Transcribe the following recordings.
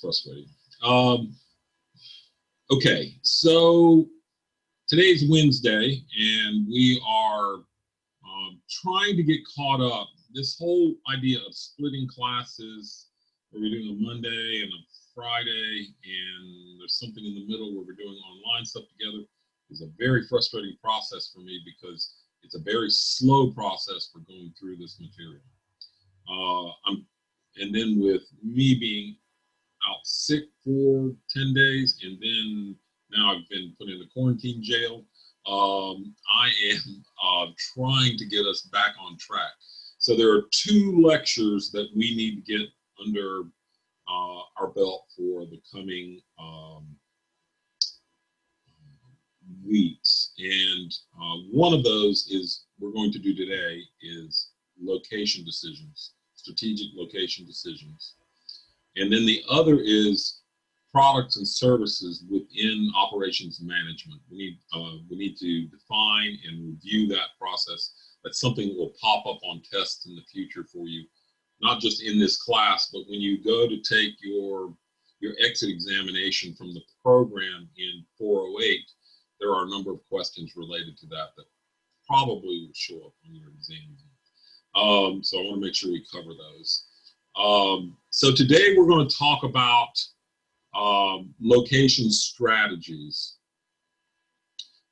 frustrating. Okay, so today's Wednesday, and we are trying to get caught up. This whole idea of splitting classes, where we're doing a Monday and a Friday, and there's something in the middle where we're doing online stuff together, is a very frustrating process for me because it's a very slow process for going through this material. And then with me being out sick for 10 days, and then now I've been put in a quarantine jail, I am trying to get us back on track. So there are 2 lectures that we need to get under our belt for the coming weeks. And one of those is we're going to do today is location decisions, strategic location decisions. And then the other is products and services within operations management. We need to define and review that process. That's something that will pop up on tests in the future for you, not just in this class, but when you go to take your exit examination from the program in 408, there are a number of questions related to that that probably will show up on your exam. So I want to make sure we cover those. So today we're going to talk about location strategies.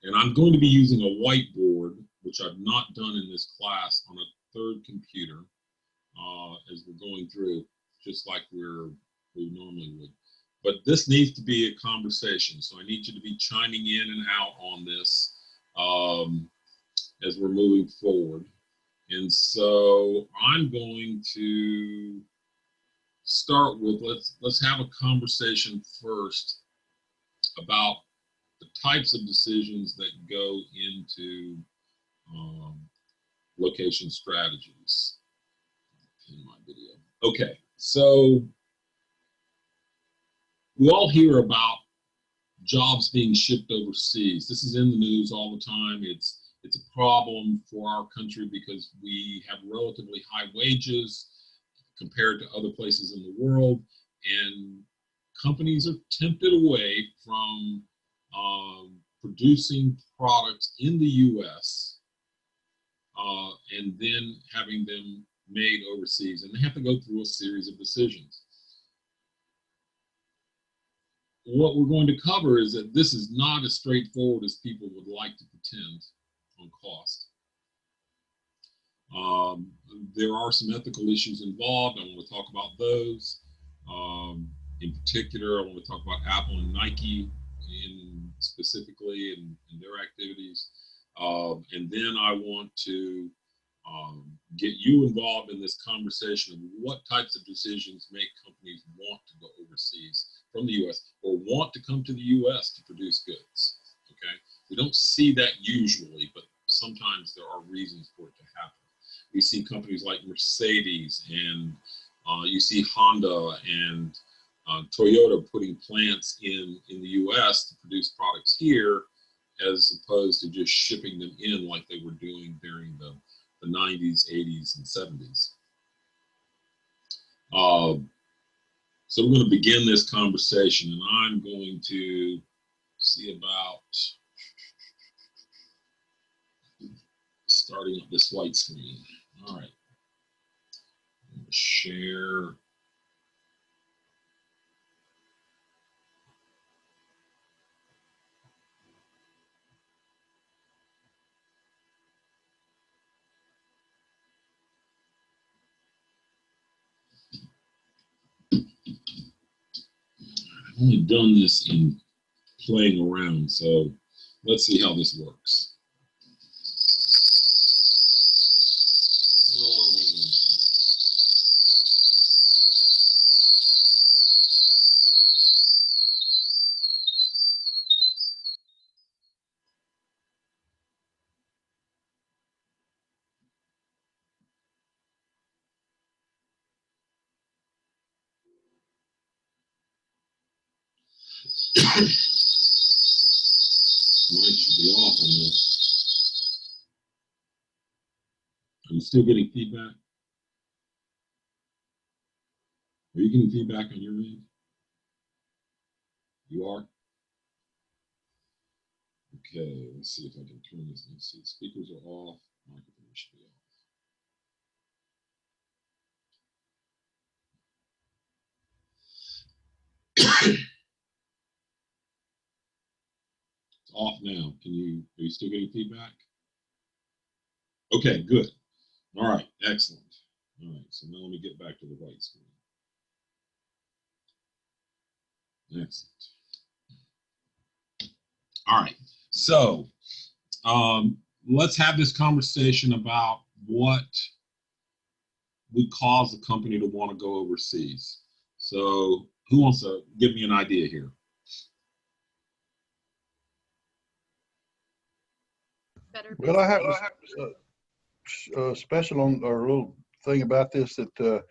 And I'm going to be using a whiteboard, which I've not done in this class, on a 3rd computer as we're going through, just like we normally would. But this needs to be a conversation, so I need you to be chiming in and out on this as we're moving forward. And so I'm going to start with, let's have a conversation first about the types of decisions that go into location strategies in my video. Okay, so we all hear about jobs being shipped overseas. This is in the news all the time. It's a problem for our country because we have relatively high wages compared to other places in the world, and companies are tempted away from producing products in the US and then having them made overseas, and they have to go through a series of decisions. What we're going to cover is that this is not as straightforward as people would like to pretend on cost. There are some ethical issues involved. I want to talk about those. In particular, I want to talk about Apple and Nike specifically in their activities. And then I want to get you involved in this conversation of what types of decisions make companies want to go overseas from the US or want to come to the US to produce goods. Okay, we don't see that usually, but sometimes there are reasons for it to happen. We see companies like Mercedes, and you see Honda and Toyota putting plants in the US to produce products here, as opposed to just shipping them in like they were doing during the 90s, 80s, and 70s. So we're going to begin this conversation, and I'm going to see about starting up this white screen. All right. I'm going to share. I've only done this in playing around, so let's see how this works. Light should be off on this. Are you still getting feedback? Are you getting feedback on your end? You are? Okay, let's see if I can turn this. Let's see, speakers are off, microphone should be off. It's off now. Are you still getting feedback? Okay, good. All right, excellent. All right, so now let me get back to the right screen. Excellent. All right, so let's have this conversation about what would cause a company to want to go overseas. So who wants to give me an idea here? Better Well, I have business. a special on or a little thing about this that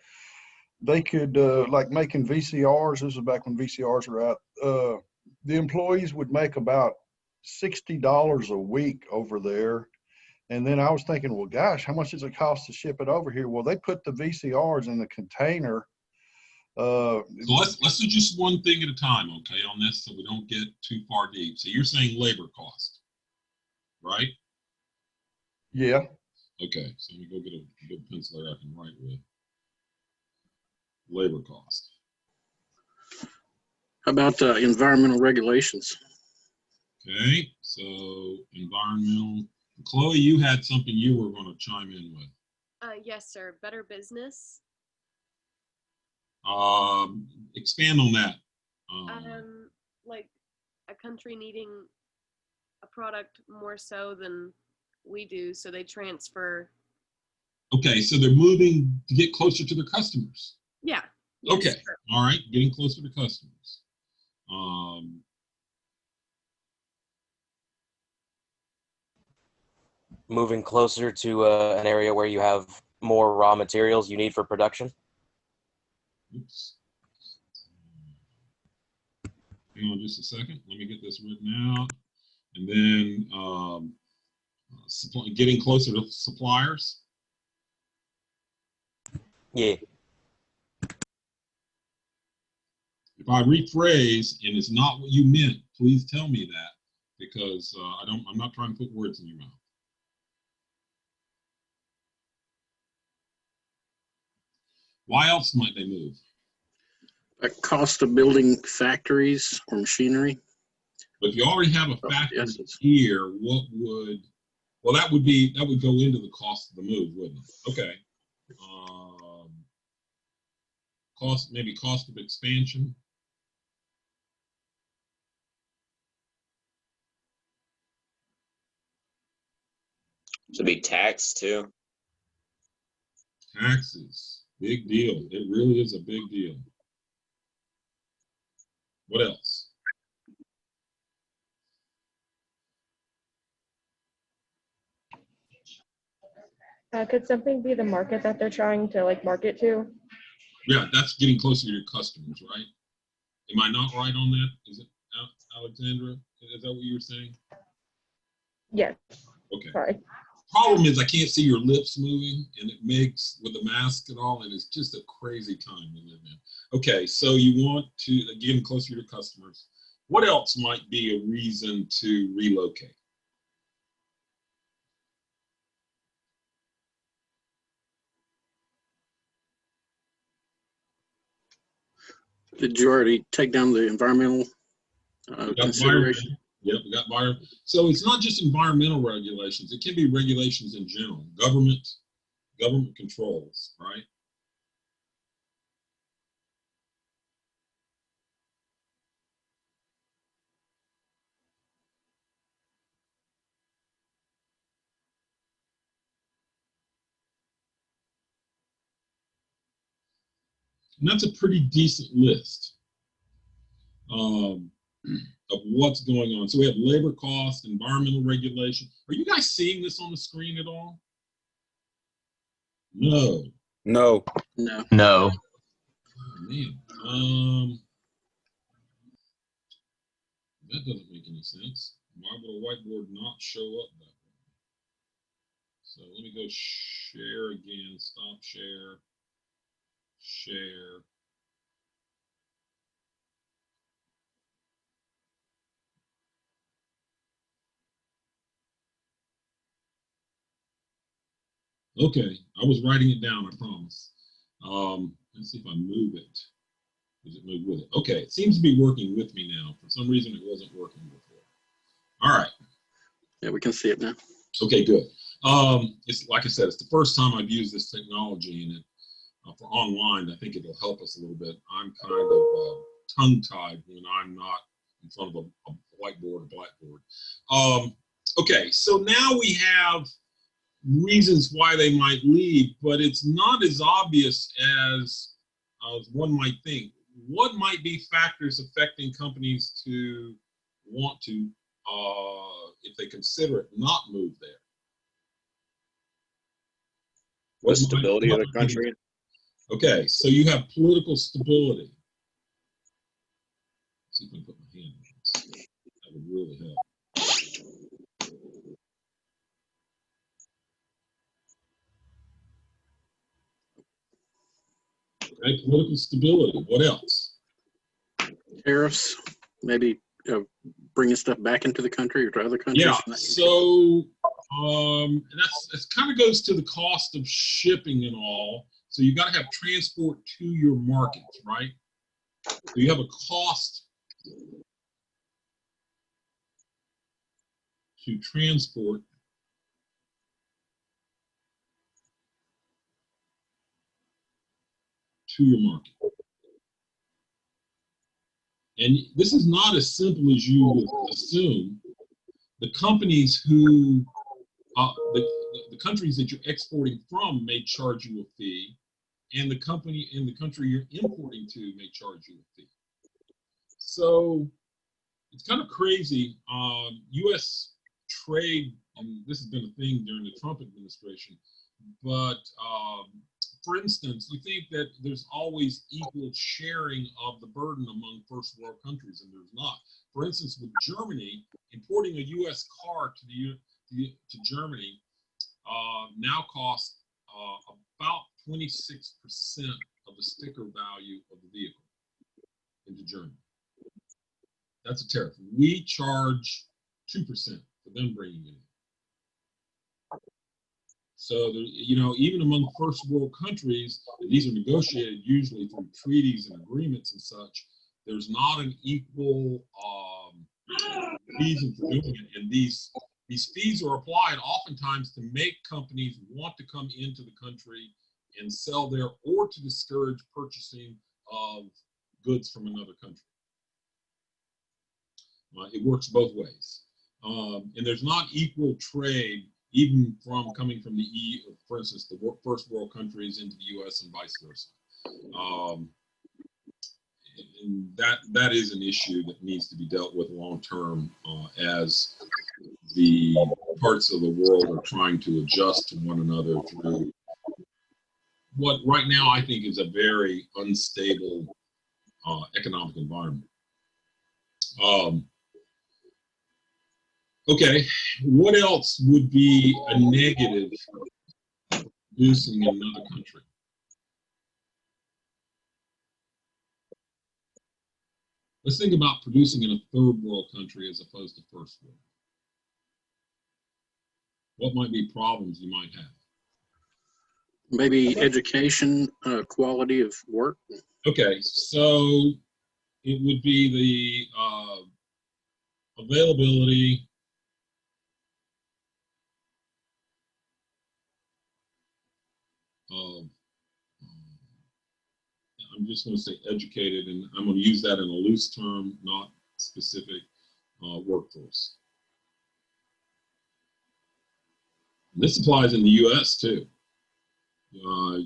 they could like making VCRs. This is back when VCRs were out. The employees would make about $60 a week over there. And then I was thinking, well, gosh, how much does it cost to ship it over here? Well, they put the VCRs in the container. So let's do just one thing at a time, okay, on this, so we don't get too far deep. So you're saying labor cost, right? Yeah. Okay, so let me go get a good pencil there I can write with. Labor cost. How about environmental regulations? Okay, so environmental. Chloe, you had something you were going to chime in with. Yes, sir. Better business. Expand on that. Like a country needing a product more so than we do, so they transfer. Okay, so they're moving to get closer to their customers. Yeah. Yes, okay. Sir. All right. Getting closer to customers. Moving closer to an area where you have more raw materials you need for production. Oops. Hang on just a second. Let me get this written out. And then getting closer to suppliers. Yeah. If I rephrase and it's not what you meant, please tell me that, because I'm not trying to put words in your mouth. Why else might they move? A cost of building factories or machinery. But if you already have a factory here, what would, well, that would go into the cost of the move, wouldn't it? Okay. Maybe cost of expansion. Should be tax too. Taxes, big deal. It really is a big deal. What else? Could something be the market that they're trying to like market to? Yeah, that's getting closer to your customers, right? Am I not right on that? Is it, Alexandra? Is that what you were saying? Yes. Okay. Sorry. Problem is I can't see your lips moving, and it makes, with the mask and all, and it's just a crazy time we live in. Okay, so you want to get closer to your customers. What else might be a reason to relocate? Did you already take down the environmental consideration? Yep, we got environmental. So it's not just environmental regulations. It can be regulations in general. Government controls, right? And that's a pretty decent list of what's going on. So we have labor costs, environmental regulation. Are you guys seeing this on the screen at all? No. No. No. No. Oh, man. That doesn't make any sense. Why would a whiteboard not show up that way? So let me go share again, stop share, share. Okay, I was writing it down, I promise. Let's see if I move it. Does it move with it? Okay, it seems to be working with me now. For some reason, it wasn't working before. All right. Yeah, we can see it now. Okay, good. It's like I said, it's the first time I've used this technology, and it for online. I think it'll help us a little bit. I'm kind of tongue-tied when I'm not in front of a whiteboard or blackboard. Okay, so now we have reasons why they might leave, but it's not as obvious as one might think. What might be factors affecting companies to want to, if they consider it, not move there? The stability of the country. Okay, so you have political stability. Let's see if I can put my hand on this. That would really help. Okay, political stability. What else? Tariffs, maybe bringing stuff back into the country or to other countries. Yeah, so that's kind of goes to the cost of shipping and all. So you got to have transport to your markets, right? So you have a cost to transport to your market. And this is not as simple as you would assume. The companies who, the countries that you're exporting from may charge you a fee, and the company in the country you're importing to may charge you a fee. So it's kind of crazy. U.S. trade, and this has been a thing during the Trump administration, but for instance, you think that there's always equal sharing of the burden among first world countries, and there's not. For instance, with Germany, importing a U.S. car to Germany now costs about 26% of the sticker value of the vehicle into Germany. That's a tariff. We charge 2% for them bringing it in. So, even among first world countries, these are negotiated usually through treaties and agreements and such. There's not an equal reason for doing it. And these fees are applied oftentimes to make companies want to come into the country and sell there, or to discourage purchasing of goods from another country. It works both ways. And there's not equal trade, even coming from the EU, for instance, the first world countries into the US and vice versa. And that is an issue that needs to be dealt with long term as the parts of the world are trying to adjust to one another through what right now I think is a very unstable economic environment. Okay, what else would be a negative producing in another country? Let's think about producing in a third world country as opposed to first world. What might be problems you might have? Maybe education, quality of work. Okay, so it would be the availability of, I'm just going to say educated, and I'm going to use that in a loose term, not specific, workforce. This applies in the U.S. too.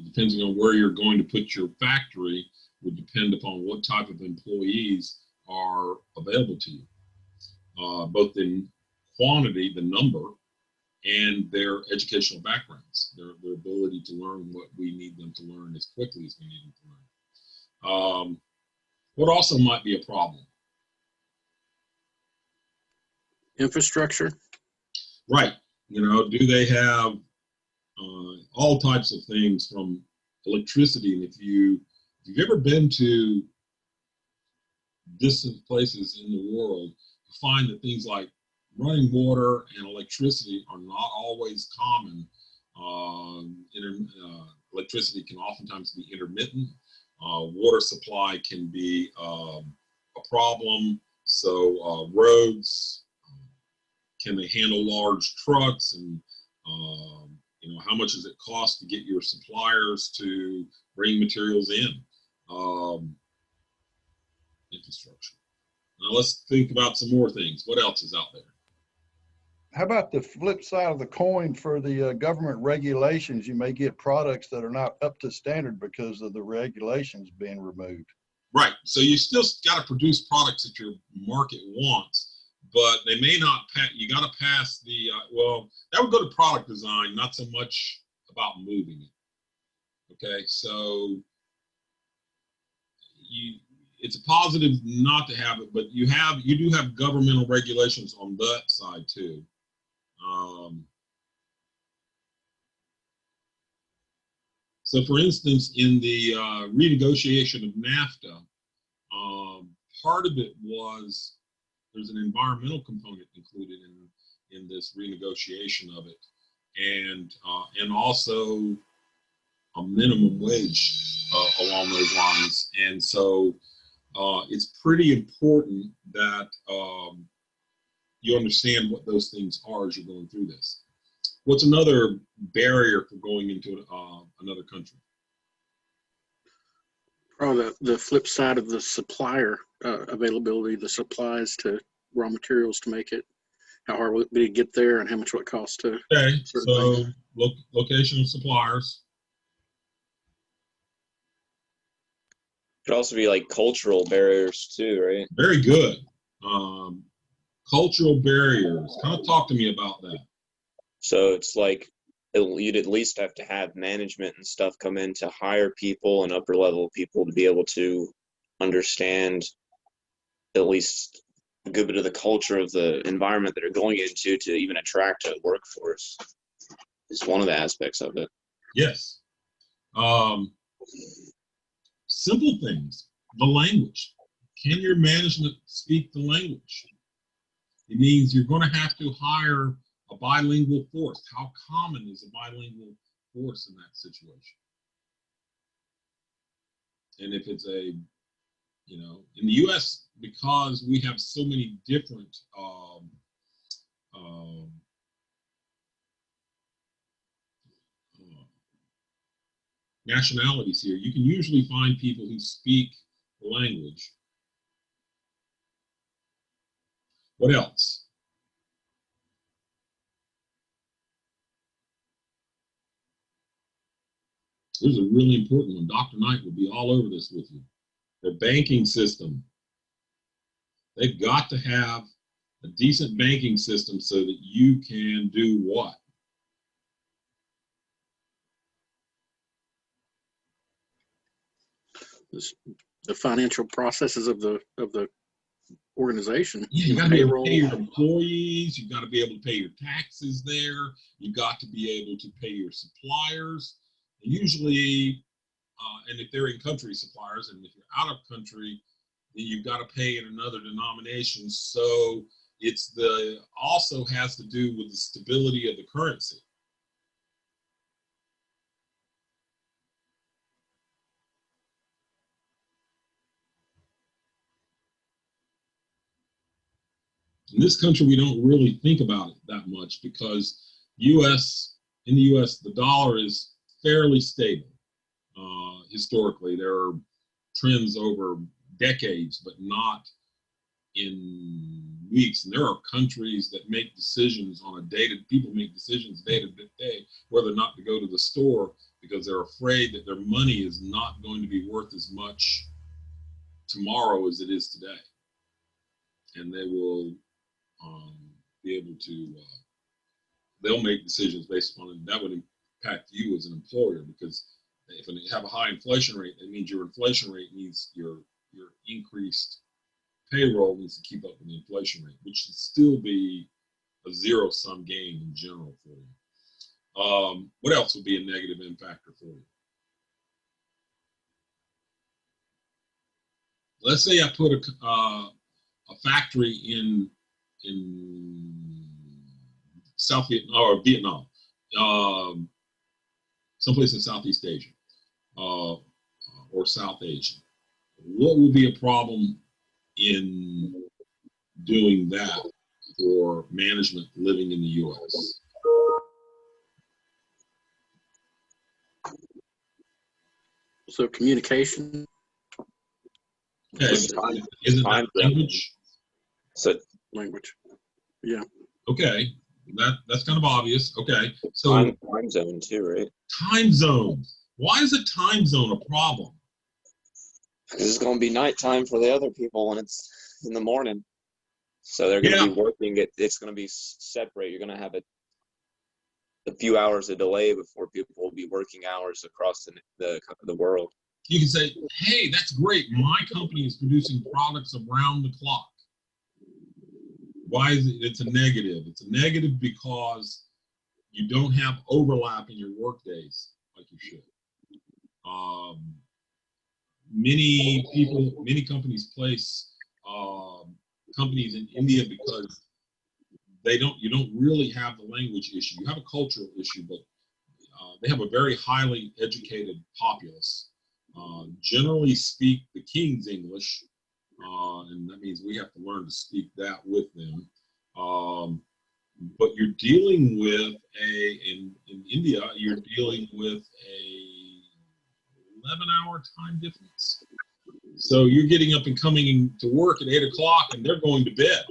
Depending on where you're going to put your factory would depend upon what type of employees are available to you, both in quantity, the number, and their educational backgrounds, their ability to learn what we need them to learn as quickly as we need them to learn. What also might be a problem? Infrastructure. Right. Do they have all types of things from electricity? And if you've ever been to distant places in the world, you find that things like running water and electricity are not always common Electricity can oftentimes be intermittent. Water supply can be a problem. So roads, can they handle large trucks, and how much does it cost to get your suppliers to bring materials in? Infrastructure. Now let's think about some more things. What else is out there? How about the flip side of the coin for the government regulations? You may get products that are not up to standard because of the regulations being removed. Right. So you still got to produce products that your market wants, but they may not pass. You got to pass the, that would go to product design, not so much about moving it. Okay. So it's a positive not to have it, but you do have governmental regulations on that side too. So for instance, in the renegotiation of NAFTA, part of it was there's an environmental component included in this renegotiation of it, and also a minimum wage along those lines. And so it's pretty important that you understand what those things are as you're going through this. What's another barrier for going into another country? Probably the flip side of the supplier availability, the supplies to raw materials to make it. How hard will it be to get there, and how much will it cost to? Okay, so location of suppliers. Could also be like cultural barriers too, right? Very good. Cultural barriers. Kind of talk to me about that. So it's like you'd at least have to have management and stuff come in to hire people and upper level people to be able to understand at least a good bit of the culture of the environment that they're going into to even attract a workforce. It's one of the aspects of it. Yes. Simple things. The language. Can your management speak the language? It means you're going to have to hire a bilingual force. How common is a bilingual force in that situation? And if it's in the U.S., because we have so many different nationalities here, you can usually find people who speak the language. What else? Here's a really important one. Dr. Knight will be all over this with you. The banking system. They've got to have a decent banking system so that you can do what? The financial processes of the organization. Yeah, you got to be able to pay your employees. You've got to be able to pay your taxes there. You've got to be able to pay your suppliers. And usually, and if they're in country suppliers, and if you're out of country, then you've got to pay in another denomination. So it's also has to do with the stability of the currency. In this country, we don't really think about it that much because in the US, the dollar is fairly stable. Historically, there are trends over decades, but not in weeks. And there are countries that make decisions on people make decisions day to day, whether or not to go to the store because they're afraid that their money is not going to be worth as much tomorrow as it is today. And they will be able to, they'll make decisions based upon it. That would impact you as an employer because if you have a high inflation rate, that means your inflation rate needs your increased payroll needs to keep up with the inflation rate, which should still be a zero-sum game in general for you. What else would be a negative impactor for you? Let's say I put a factory in South Vietnam or Vietnam. someplace in Southeast Asia or South Asia, what would be a problem in doing that for management living in the U.S.? So communication. Okay, Just isn't time that language? So Language. Yeah. Okay, that's kind of obvious. Okay, so time zone too, right? time zone. Why is a time zone a problem? Because it's going to be nighttime for the other people when it's in the morning. So they're going to be working. It's going to be separate. You're going to have a few hours of delay before people will be working hours across the world. You can say, hey, that's great. My company is producing products around the clock. Why is it? It's a negative. It's a negative because you don't have overlap in your work days like you should. Many companies place companies in India because you don't really have the language issue. You have a cultural issue, but they have a very highly educated populace. Generally speak the King's English, and that means we have to learn to speak that with them. But you're dealing with in India, you're dealing with a 11-hour time difference. So you're getting up and coming to work at 8 o'clock, and they're going to bed.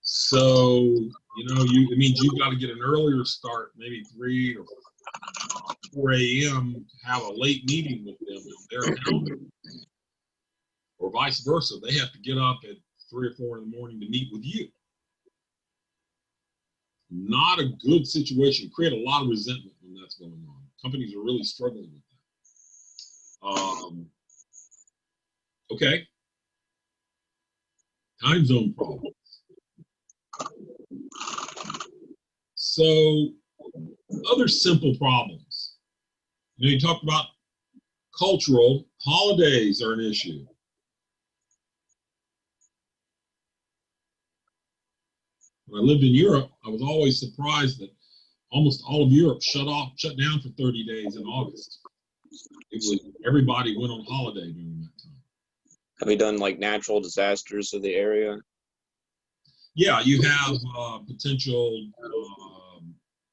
So it means you've got to get an earlier start, maybe 3 or 4 a.m. to have a late meeting with them on their calendar, or vice versa. They have to get up at 3 or 4 in the morning to meet with you. Not a good situation. Create a lot of resentment when that's going on. Companies are really struggling with that. Okay. Time zone problems. So, other simple problems. You talked about cultural holidays are an issue. When I lived in Europe, I was always surprised that almost all of Europe shut down for 30 days in August. Everybody went on holiday during that time. Have we done like natural disasters of the area? Yeah, you have potential.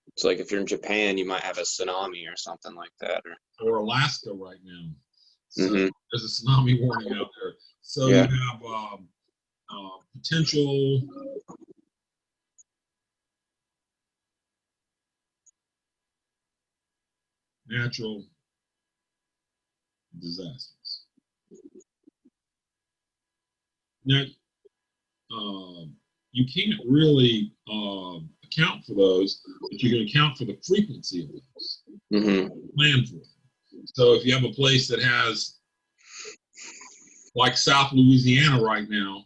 It's like if you're in Japan, you might have a tsunami or something like that, or Alaska right now. So there's a tsunami warning out there. So yeah. You have potential. Natural disasters. Now, you can't really account for those, but you can account for the frequency of those. Plan for it. So if you have a place that has, like South Louisiana right now,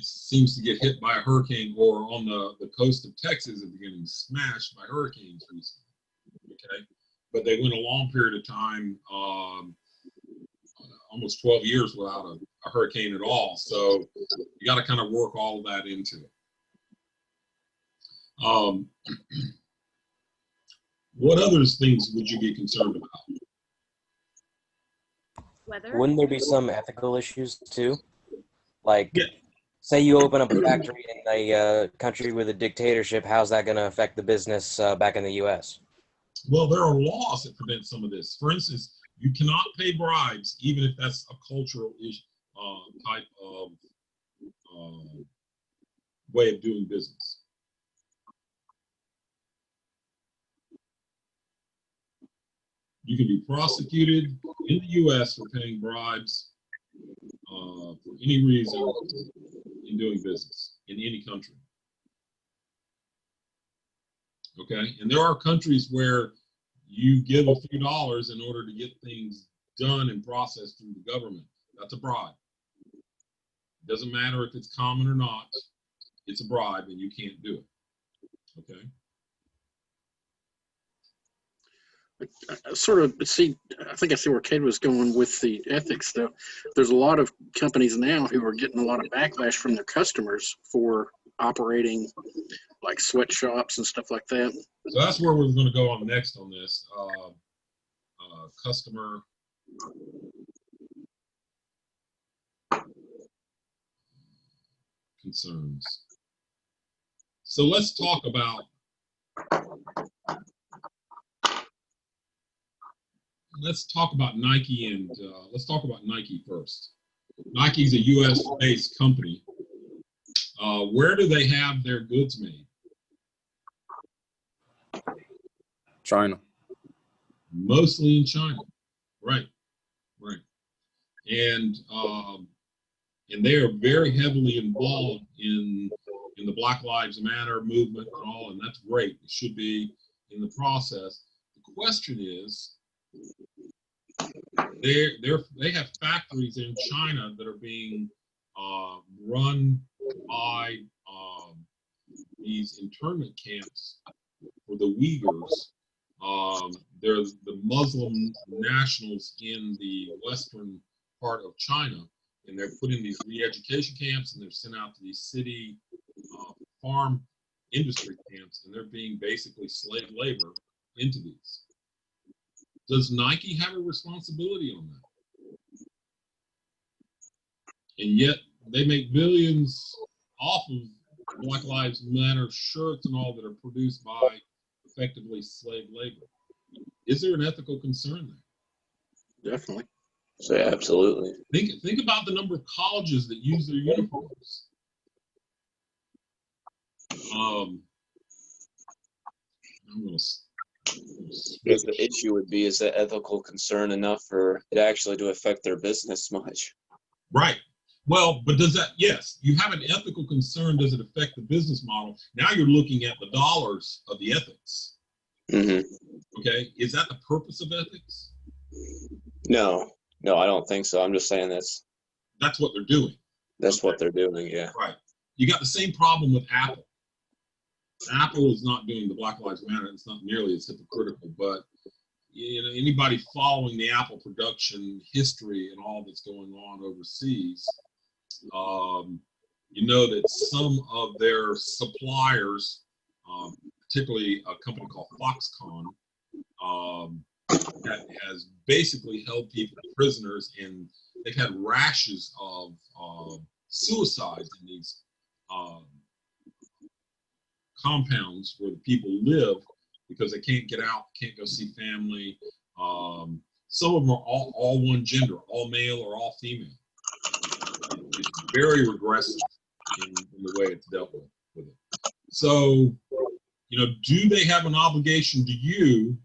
seems to get hit by a hurricane, or on the coast of Texas is getting smashed by hurricanes recently. Okay, but they went a long period of time, almost 12 years without a hurricane at all. So you got to kind of work all of that into it. What other things would you be concerned about? Weather? Wouldn't there be some ethical issues too? Like, say you open up a factory in a country with a dictatorship, how's that going to affect the business back in the U.S.? Well, there are laws that prevent some of this. For instance, you cannot pay bribes, even if that's a cultural type of way of doing business. You can be prosecuted in the U.S. for paying bribes for any reason in doing business in any country. Okay, and there are countries where you give a few dollars in order to get things done and processed through the government. That's a bribe. It doesn't matter if it's common or not. It's a bribe, and you can't do it. Okay. I think I see where Kate was going with the ethics stuff. There's a lot of companies now who are getting a lot of backlash from their customers for operating like sweatshops and stuff like that. So that's where we're going to go on next on this. Customer concerns. So let's talk about Nike, and let's talk about Nike first. Nike's a U.S. based company. Where do they have their goods made? China. Mostly in China. Right. And they are very heavily involved in the Black Lives Matter movement and all, and that's great. It should be in the process. The question is, they have factories in China that are being run by these internment camps for the Uyghurs. They're the Muslim nationals in the western part of China, and they're put in these re-education camps, and they're sent out to these city farm industry camps, and they're being basically slave labor into these. Does Nike have a responsibility on that? And yet they make billions off of Black Lives Matter shirts and all that are produced by effectively slave labor. Is there an ethical concern there? Definitely. So yeah, absolutely. Think about the number of colleges that use their uniforms. I'm gonna Because the issue would be, is that ethical concern enough for it actually to affect their business much? Right. Well, but does that, yes, you have an ethical concern. Does it affect the business model? Now you're looking at the dollars of the ethics. Mm-hmm. Okay. Is that the purpose of ethics? No, I don't think so. I'm just saying that's what they're doing. That's what they're doing, yeah. Right. You got the same problem with Apple. Apple is not doing the Black Lives Matter. It's not nearly as hypocritical, but anybody following the Apple production history and all that's going on overseas, that some of their suppliers, particularly a company called Foxconn, that has basically held people prisoners, and they've had rashes of suicides in these compounds where the people live because they can't get out, can't go see family. Some of them are all one gender, all male or all female. It's very regressive in the way it's dealt with it. So, do they have an obligation to you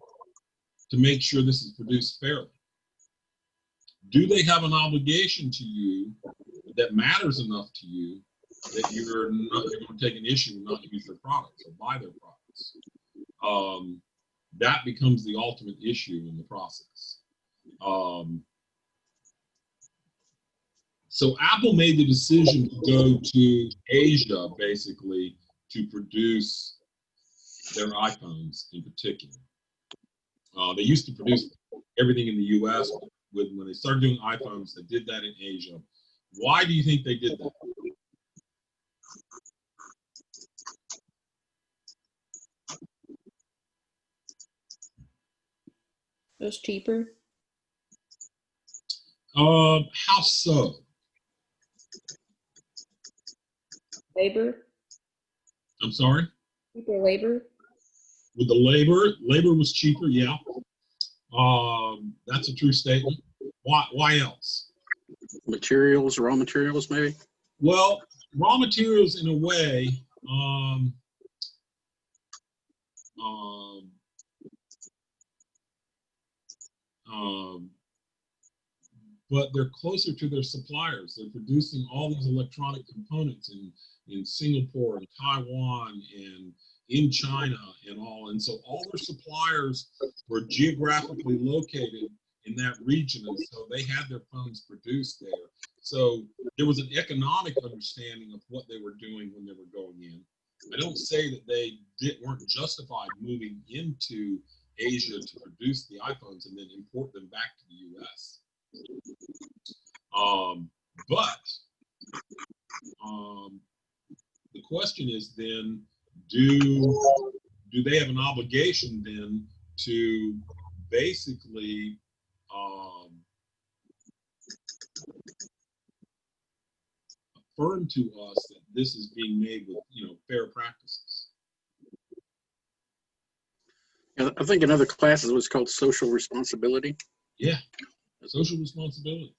to make sure this is produced fairly? Do they have an obligation to you that matters enough to you that you're going to take an issue and not use their products or buy their products? That becomes the ultimate issue in the process. So Apple made the decision to go to Asia, basically, to produce their iPhones in particular. They used to produce everything in the US. When they started doing iPhones, they did that in Asia. Why do you think they did that? It was cheaper. How so? Labor. I'm sorry? Cheaper labor. With the labor was cheaper, yeah. That's a true statement. Why else? Materials, raw materials, maybe? Well, raw materials in a way, but they're closer to their suppliers. They're producing all these electronic components in Singapore and Taiwan and in China and all. And so all their suppliers were geographically located in that region. And so they had their phones produced there. So there was an economic understanding of what they were doing when they were going in. I don't say that they weren't justified moving into Asia to produce the iPhones and then import them back to the US. But the question is then, do they have an obligation then to basically affirm to us that this is being made with, fair practices? Yeah, I think in other classes it was called social responsibility. Yeah, social responsibility.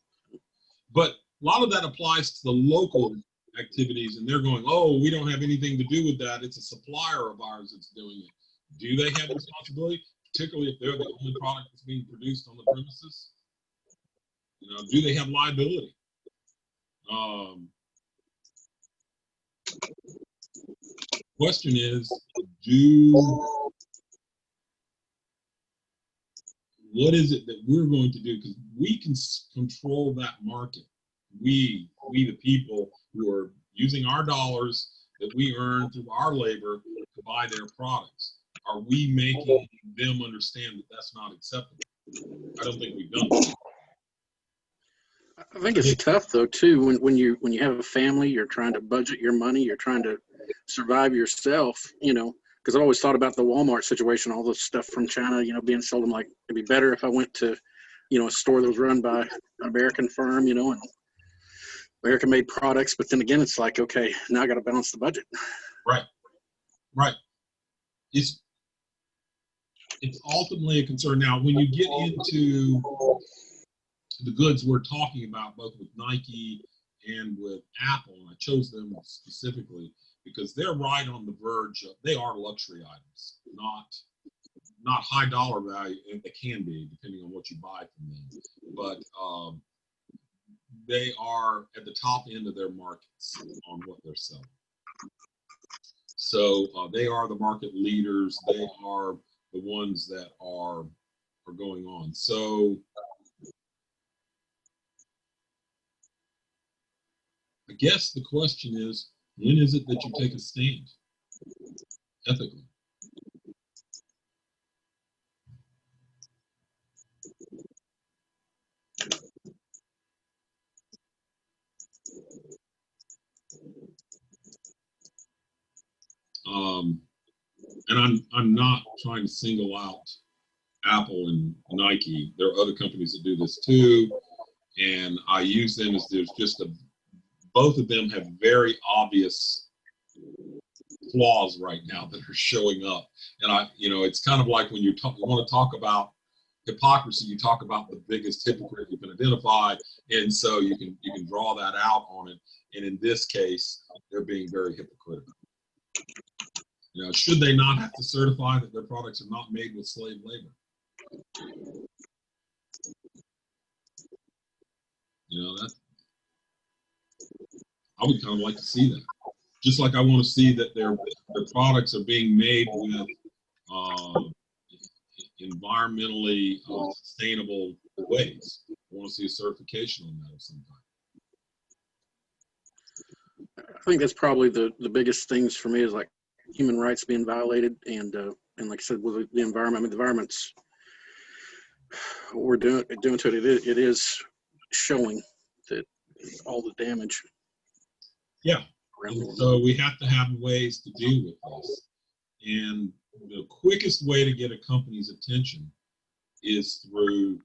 But a lot of that applies to the local activities, and they're going, oh, we don't have anything to do with that. It's a supplier of ours that's doing it. Do they have responsibility, particularly if they're the only product that's being produced on the premises? Do they have liability? Question is, what is it that we're going to do? Because we can control that market. We the people who are using our dollars that we earn through our labor to buy their products. Are we making them understand that that's not acceptable? I don't think we've done that. I think it's tough though too when you have a family, you're trying to budget your money, you're trying to survive yourself, because I always thought about the Walmart situation, all the stuff from China, being sold. I'm like, it'd be better if I went to, a store that was run by an American firm, and American made products. But then again, it's like, okay, now I got to balance the budget. Right. It's ultimately a concern. Now, when you get into the goods we're talking about, both with Nike and with Apple, and I chose them specifically because they're right on the verge of, they are luxury items, not high dollar value. They can be, depending on what you buy from them, but they are at the top end of their markets on what they're selling. So they are the market leaders. They are the ones that are going on. So I guess the question is, when is it that you take a stand ethically? And I'm not trying to single out Apple and Nike. There are other companies that do this too, and I use them as there's just both of them have very obvious flaws right now that are showing up. And it's kind of like when you want to talk about hypocrisy, you talk about the biggest hypocrite you can identify, and so you can draw that out on it. And in this case, they're being very hypocritical. Should they not have to certify that their products are not made with slave labor? I would kind of like to see that. Just like I want to see that their products are being made with environmentally sustainable ways. I want to see a certification on that of some kind. I think that's probably the biggest things for me is like human rights being violated, and like I said, with the environment. I mean, the environment's what we're doing to it. It is showing that all the damage. Yeah. And so we have to have ways to deal with this. And the quickest way to get a company's attention is through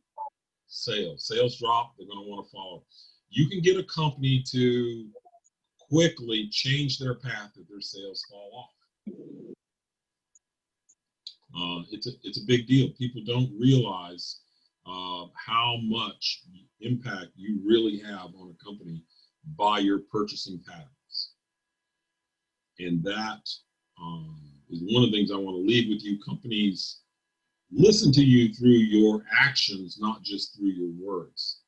sales. Sales drop, they're going to want to follow. You can get a company to quickly change their path if their sales fall off. It's a big deal. People don't realize how much impact you really have on a company by your purchasing patterns. And that is one of the things I want to leave with you. Companies listen to you through your actions, not just through your words.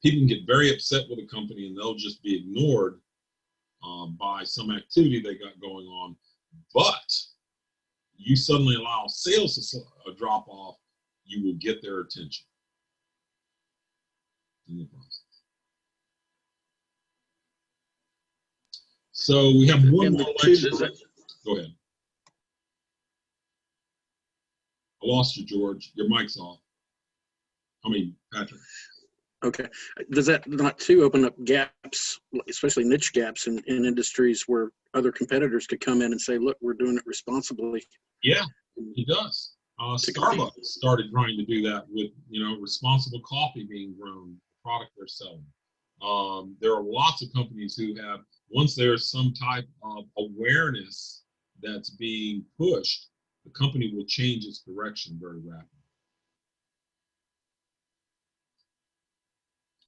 People can get very upset with a company and they'll just be ignored by some activity they got going on. But you suddenly allow sales to drop off, you will get their attention in the process. So we have one more lecture. Go ahead. I lost you, George. Your mic's off. I mean, Patrick. Okay. Does that not too open up gaps, especially niche gaps in industries where other competitors could come in and say, look, we're doing it responsibly? Yeah, it does. To compete. Starbucks started trying to do that with, responsible coffee being grown, the product they're selling. There are lots of companies who have, once there's some type of awareness that's being pushed, the company will change its direction very rapidly.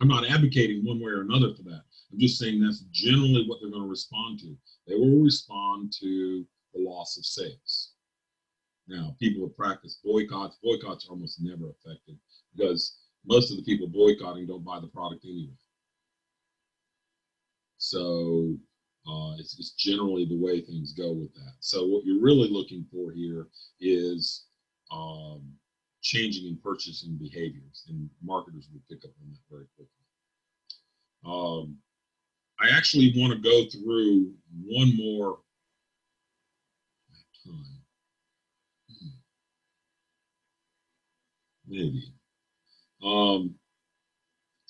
I'm not advocating one way or another for that. I'm just saying that's generally what they're going to respond to. They will respond to the loss of sales. Now, people who practice boycotts are almost never effective because most of the people boycotting don't buy the product anyway. So it's generally the way things go with that. So what you're really looking for here is changing in purchasing behaviors, and marketers will pick up on that very quickly. I actually want to go through one more time. Maybe. So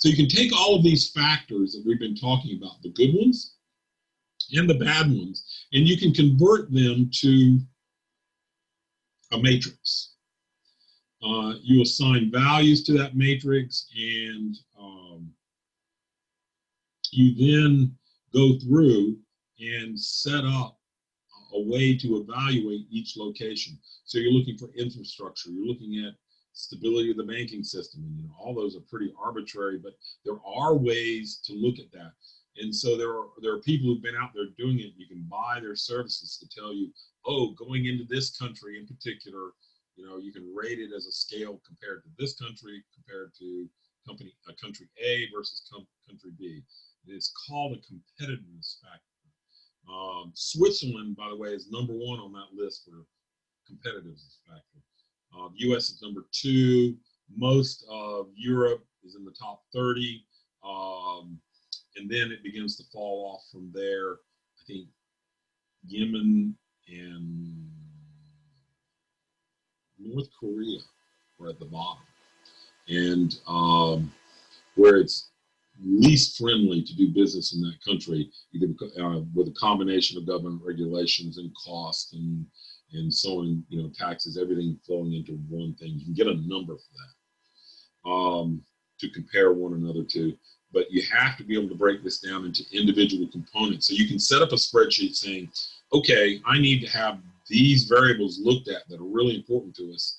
you can take all of these factors that we've been talking about, the good ones and the bad ones, and you can convert them to a matrix. You assign values to that matrix, and you then go through and set up a way to evaluate each location. So you're looking for infrastructure, you're looking at stability of the banking system, and all those are pretty arbitrary, but there are ways to look at that. And so there are people who've been out there doing it. You can buy their services to tell you, oh, going into this country in particular, you can rate it as a scale compared to this country, compared to country A versus country B. It's called a competitiveness factor. Switzerland, by the way, is #1 on that list for competitiveness factor. U.S. is #2. Most of Europe is in the top 30. And then it begins to fall off from there. I think Yemen and North Korea are at the bottom. And where it's least friendly to do business in that country, either with a combination of government regulations and cost and so on, taxes, everything flowing into one thing. You can get a number for that to compare one another to, but you have to be able to break this down into individual components. So you can set up a spreadsheet saying, okay, I need to have these variables looked at that are really important to us,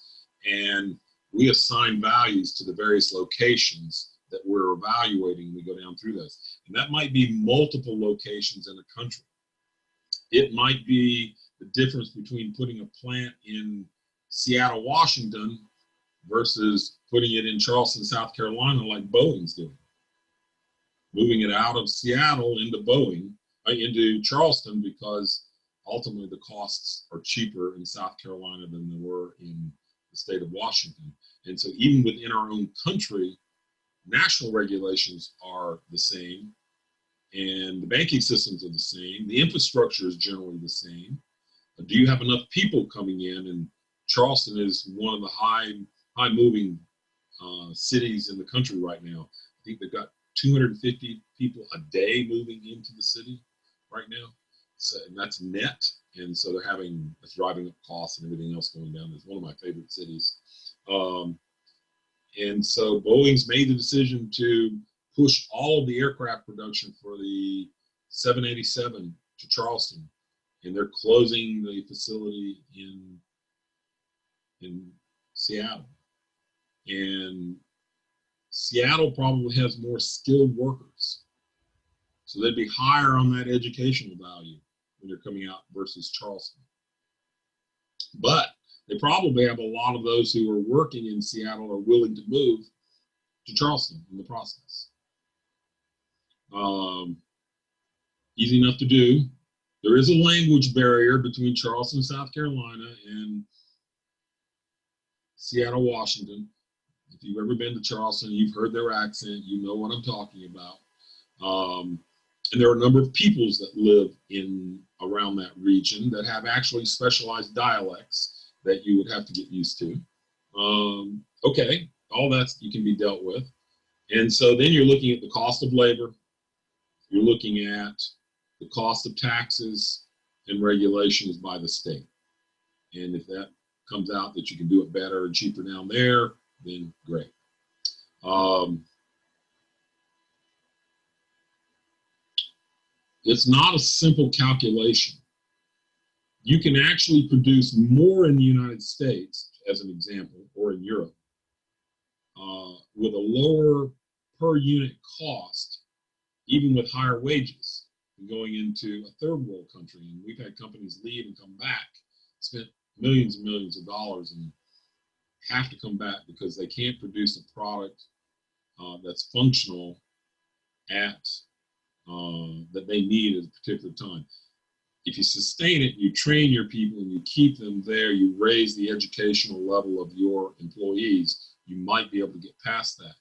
and we assign values to the various locations that we're evaluating. We go down through those, and that might be multiple locations in a country. It might be the difference between putting a plant in Seattle, Washington versus putting it in Charleston, South Carolina, like Boeing's doing. Moving it out of Seattle into Charleston, because ultimately the costs are cheaper in South Carolina than they were in the state of Washington. And so even within our own country, national regulations are the same, and the banking systems are the same. The infrastructure is generally the same. Do you have enough people coming in? And Charleston is one of the high moving cities in the country right now. I think they've got 250 people a day moving into the city right now. So, and that's net. And so that's driving up costs and everything else going down. It's one of my favorite cities. And so Boeing's made the decision to push all of the aircraft production for the 787 to Charleston. And they're closing the facility in Seattle. And Seattle probably has more skilled workers. So they'd be higher on that educational value when they're coming out versus Charleston. But they probably have a lot of those who are working in Seattle are willing to move to Charleston in the process. Easy enough to do. There is a language barrier between Charleston, South Carolina, and Seattle, Washington. If you've ever been to Charleston, you've heard their accent, you know what I'm talking about. And there are a number of peoples that live around that region that have actually specialized dialects that you would have to get used to. Okay, all that you can be dealt with. And so then you're looking at the cost of labor, you're looking at the cost of taxes and regulations by the state. And if that comes out that you can do it better and cheaper down there, then great. It's not a simple calculation. You can actually produce more in the United States, as an example, or in Europe, with a lower per unit cost, even with higher wages, than going into a third world country. And we've had companies leave and come back, spent millions and millions of dollars, and have to come back because they can't produce a product that's functional at that they need at a particular time. If you sustain it, you train your people and you keep them there, you raise the educational level of your employees, you might be able to get past that.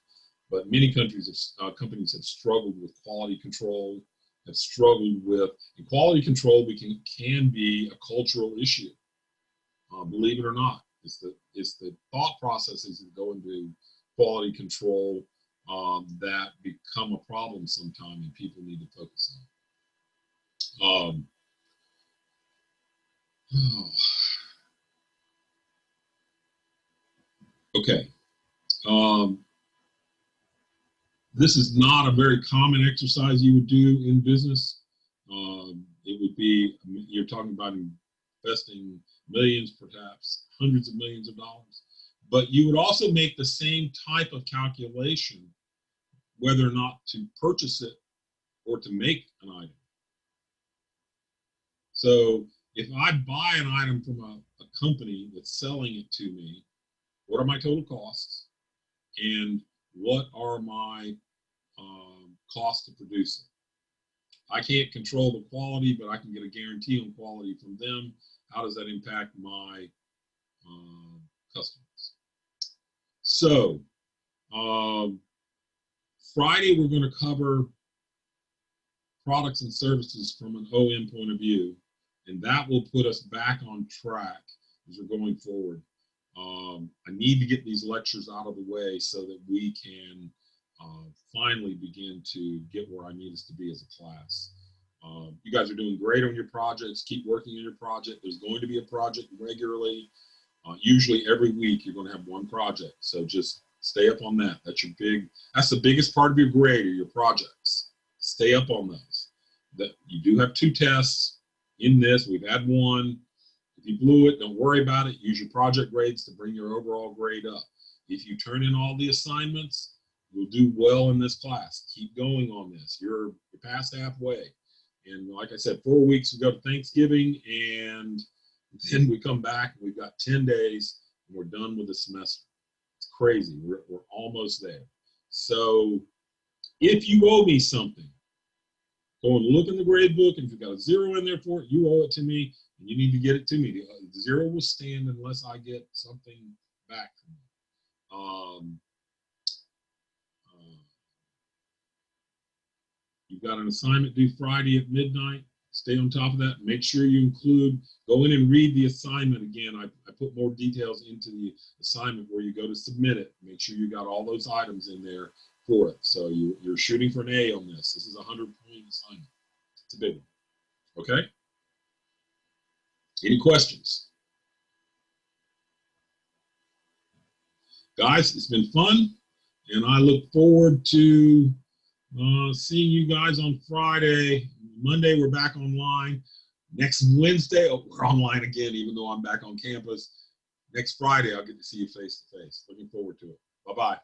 But many companies have struggled with quality control, have struggled with, and quality control can be a cultural issue. Believe it or not, it's the thought processes that go into quality control that become a problem sometime, and people need to focus on. Okay. This is not a very common exercise you would do in business. It would be, you're talking about investing millions, perhaps hundreds of millions of dollars. But you would also make the same type of calculation whether or not to purchase it or to make an item. So if I buy an item from a company that's selling it to me, what are my total costs? And what are my costs to produce it? I can't control the quality, but I can get a guarantee on quality from them. How does that impact my customers? So Friday, we're going to cover products and services from an OM point of view, and that will put us back on track as we're going forward. I need to get these lectures out of the way so that we can finally begin to get where I need us to be as a class. You guys are doing great on your projects. Keep working on your project. There's going to be a project regularly. Usually every week you're going to have one project. So just stay up on that. That's the biggest part of your grade are your projects. Stay up on those. You do have 2 tests in this. We've had 1. If you blew it, don't worry about it. Use your project grades to bring your overall grade up. If you turn in all the assignments, you'll do well in this class. Keep going on this. You're past halfway. And like I said, 4 weeks we go to Thanksgiving, and then we come back and we've got 10 days and we're done with the semester. It's crazy. We're almost there. So if you owe me something, go and look in the grade book, and if you've got a 0 in there for it, you owe it to me, and you need to get it to me. The 0 will stand unless I get something back from you. You've got an assignment due Friday at midnight. Stay on top of that. Make sure you go in and read the assignment again. I put more details into the assignment where you go to submit it. Make sure you got all those items in there for it. So you're shooting for an A on this. This is a 100-point assignment. It's a big one. Okay? Any questions? Guys, it's been fun, and I look forward to seeing you guys on Friday. Monday, we're back online. Next Wednesday, we're online again, even though I'm back on campus. Next Friday, I'll get to see you face to face. Looking forward to it. Bye-bye.